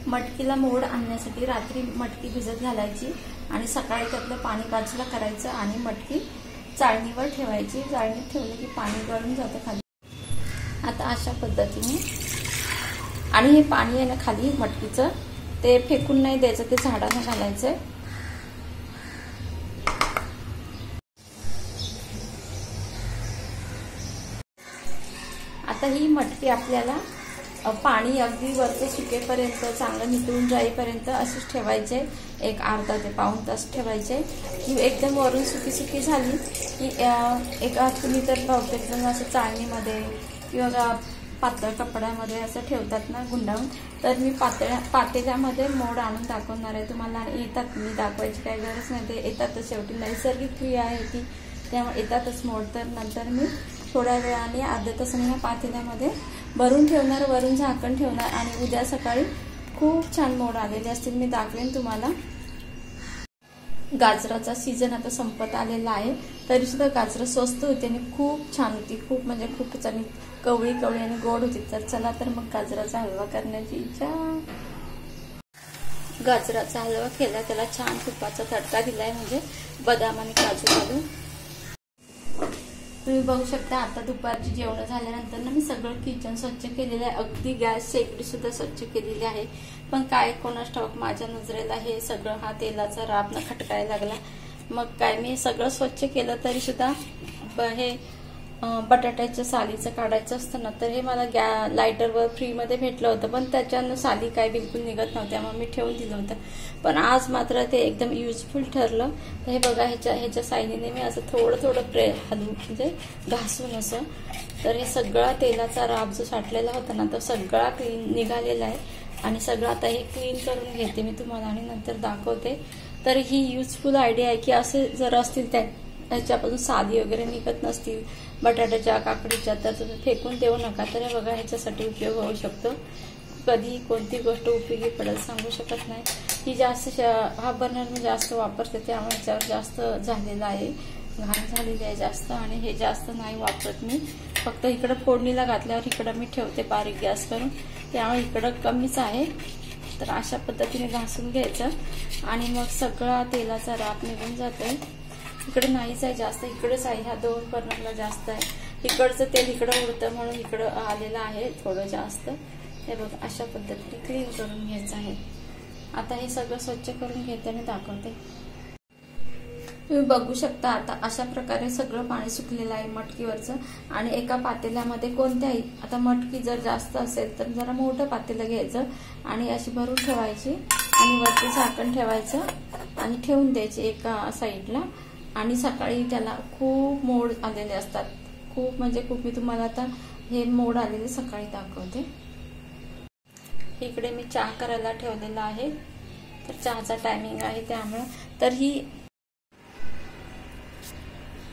मटकीला मोड आणण्यासाठी रात्री मटकी भिजत घालायची आणि सकाळी त्यातलं पाणी बाजूला करायचं आणि मटकी चाळणीवर ठेवायची। चाळणीत ठेवलं की पाणी गळून जातं खाली। आता अशा पद्धतीने आणि हे पाणी आहे ना खाली मटकीचं ते फेकून नाही द्यायचं, ते झाडाला घालायचं। आता ही मटकी आपल्याला पाणी अगदी वरचं सुकेपर्यंत चांगलं नितळून जाईपर्यंत अशीच ठेवायचे, एक अर्धा ते पाऊण तास ठेवायचे। की एकदम वरून सुकी सुकी झाली की एक तुम्ही तर एकदम असं चाळणीमध्ये किंवा पातळ कपड्यामध्ये असं ठेवतात ना गुंडाळून, तर मी पातेल्यामध्ये मोड आणून दाखवणार आहे तुम्हाला। येतात, मी दाखवायची काही गरज नाही, ते येतातच, शेवटी नैसर्गिक क्रिया आहे ती, त्यामुळे येतातच मोड। तर नंतर मी थोड्या वेळाने अर्ध्या तासाने या पातेल्यामध्ये भरून ठेवणार, वरून झाकण ठेवणार आणि उद्या सकाळी खूप छान मोड आलेले असतील, मी दाखवेन तुम्हाला। गाजराचा सीजन आता संपत आलेला आहे, तरी सुद्धा गाजरं स्वस्त होती आणि खूप छान होती, खूप म्हणजे खूपच, आणि कवळी कवळी आणि गोड होती। तर चला तर मग गाजराचा हलवा करण्याची इच्छा। गाजराचा हलवा केला, त्याला छान तुपाचा तडका दिलाय, म्हणजे बदाम आणि काजू घालून। तुम्ही बघू शकता आता दुपारची जेवण झाल्यानंतर ना मी सगळं किचन स्वच्छ केलेलं आहे, अगदी गॅस शेगडी सुद्धा स्वच्छ केलेली आहे। पण काय कोणास ठाऊक माझ्या नजरेला हे सगळं हा तेलाचा राब ना खटकायला लागला। मग काय मी सगळं स्वच्छ केलं तरी सुद्धा हे बटाट्याच्या सालीचं काढायचं असतं ना, तर हे मला लायटरवर फ्रीमध्ये भेटलं होतं, पण त्याच्यानं साली काय बिलकुल निघत नव्हत्या, मग मी ठेवून दिलं होतं। पण आज मात्र ते एकदम युजफुल ठरलं। तर हे बघा, ह्याच्या साईने मी असं थोडं थोडं हलवून म्हणजे घासून असं, तर हे सगळा तेलाचा राब जो साठलेला होता ना तो सगळा क्लीन निघालेला आहे। आणि सगळं आता हे क्लीन करून घेते मी तुम्हाला आणि नंतर दाखवते। तर ही युजफुल आयडिया आहे की असे जर असतील त्याच्यापासून साली वगैरे निघत नसतील बटाट्याच्या काकडीच्या, तर तुम्ही फेकून देऊ नका। तर हे बघा, ह्याच्यासाठी उपयोग होऊ शकतो, कधी कोणती गोष्ट उपयोगी पडेल सांगू शकत नाही। ही जास्त हा बर्नर मी जास्त वापरते, त्यामुळे ह्याच्यावर जास्त झालेला आहे, घाण झालेली आहे जास्त, आणि हे जास्त नाही वापरत मी, फक्त इकडं फोडणीला घातल्यावर इकडं मी ठेवते बारीक गॅस करून, त्यामुळे इकडं कमीच आहे। तर अशा पद्धतीने घासून घ्यायचं आणि मग सगळा तेलाचा राब निघून जातोय। इकडे नाहीच आहे जास्त, इकडेच आहे, ह्या दोन बर्नरला जास्त आहे, इकडचं तेल इकडं उडतं म्हणून इकडं आलेलं आहे थोडं जास्त। हे बघा, अशा पद्धतीने क्लीन करून घ्यायचं आहे। आता हे सगळं स्वच्छ करून घेते आणि दाखवते। तुम्ही बघू शकता आता अशा प्रकारे सगळं पाणी सुकलेलं आहे मटकीवरचं, आणि एका पातेल्यामध्ये कोणत्याही, आता मटकी जर जास्त असेल तर जरा मोठं पातेलं घ्यायचं आणि अशी भरून ठेवायची आणि वरती झाकण ठेवायचं आणि ठेवून द्यायची एका साईडला। आणि सकाळी त्याला खूप मोड आलेले असतात, खूप म्हणजे खूप। मी तुम्हाला आता हे मोड आलेले सकाळी दाखवते। इकडे मी चहा करायला ठेवलेला आहे, तर चहाचा टायमिंग आहे त्यामुळे। तर ही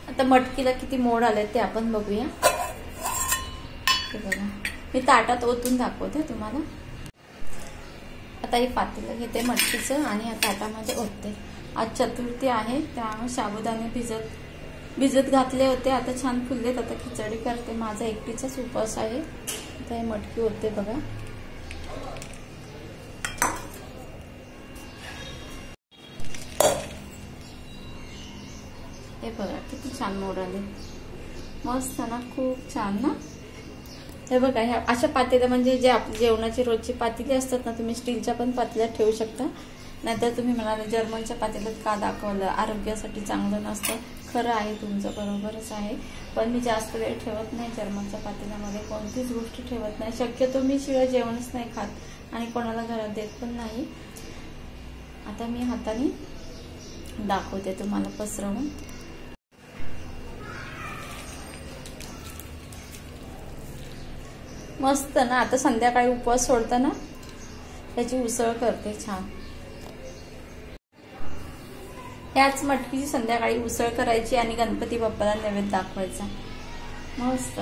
आता मटकीला किती मोड आले ते आपण बघूया। हे बघा, मी ताटात ओतून दाखवते तुम्हाला। आता हे पातेलं घेते मटकीचं आणि या ताटामध्ये ओतते। आज चतुर्थी आहे त्यामुळे साबुदाणे भिजत घातले होते, आता छान फुललेत। आता खिचडी करते, माझा एकटीचाच उपवास आहे। आता हे मटकी होते बघा, हे बघा किती छान मोड आले, मस्त ना, खूप छान ना। हे बघा, ह्या अशा पातेल्या म्हणजे जे आपली जेवणाची रोजची पातेली असतात ना, तुम्ही स्टीलच्या पण पातेल्यात ठेवू शकता, नाहीतर तुम्ही म्हणाले जर्मनच्या पातेल्यात का दाखवलं, आरोग्यासाठी चांगलं नसतं। खरं आहे, तुमचं बरोबरच आहे, पण मी जास्त वेळ ठेवत नाही जर्मनच्या पातेल्यामध्ये, कोणतीच गोष्ट ठेवत नाही। शक्यतो मी शिळं जेवणच नाही खात आणि कोणाला घरात देत पण नाही। आता मी हाताने दाखवते तुम्हाला पसरवून। मस्त ना। आता संध्याकाळी उपवास सोडताना त्याची उसळ करते छान। याच मटकीची संध्याकाळी उसळ करायची आणि गणपती बाप्पाला नैवेद्य दाखवायचा, मस्त।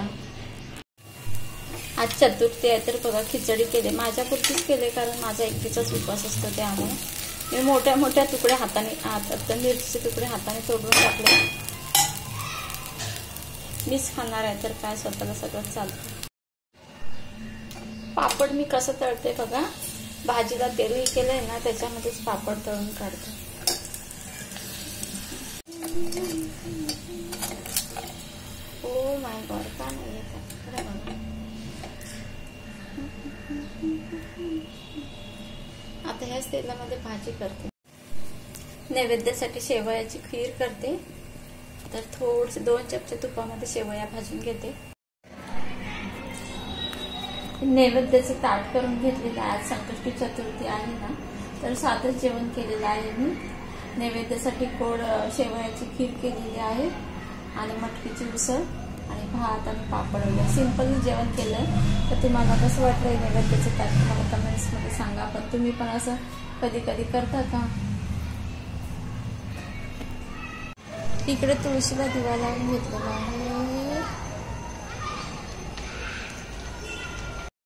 आज चतुर्थी आहे तर बघा खिचडी केली, माझ्यापुरतीच केले कारण माझा एकटीचाच उपवास असतो, त्यामुळे मी मोठ्या मोठ्या तुकडे हाताने मिरचीचे तुकडे हाताने तोडून टाकले। मीच खाणार आहे तर काय, स्वतःला सगळं चालतं। पापड मी कसं तळते बघा, भाजीला तेलही केलंय ना, त्याच्यामध्येच पापड तळून काढते. ओ माय गॉड, का नाही येत? आता ह्याच तेलामध्ये भाजी करते. नैवेद्यासाठी शेवयाची खीर करते. तर थोडसे 2 चमचे तुपामध्ये शेवया भाजून घेते. नैवेद्याचं ताट करून घेतलेलं आहे. आज संकष्टी चतुर्थी आहे ना, तर साधंच जेवण केलेलं आहे मी. नैवेद्यासाठी गोड शेवयाची खीर केलेली आहे आणि मटकीची उसळ आणि भात आणि पापड वगैरे सिंपल जेवण केलंय. तर तुम्हाला कसं वाटलंय नैवेद्याचं ताट मला कमेंट्समध्ये सांगा. पण तुम्ही पण असं कधी कधी करता का? इकडे तुळशीला दिवा लावून घेतलेला आहे.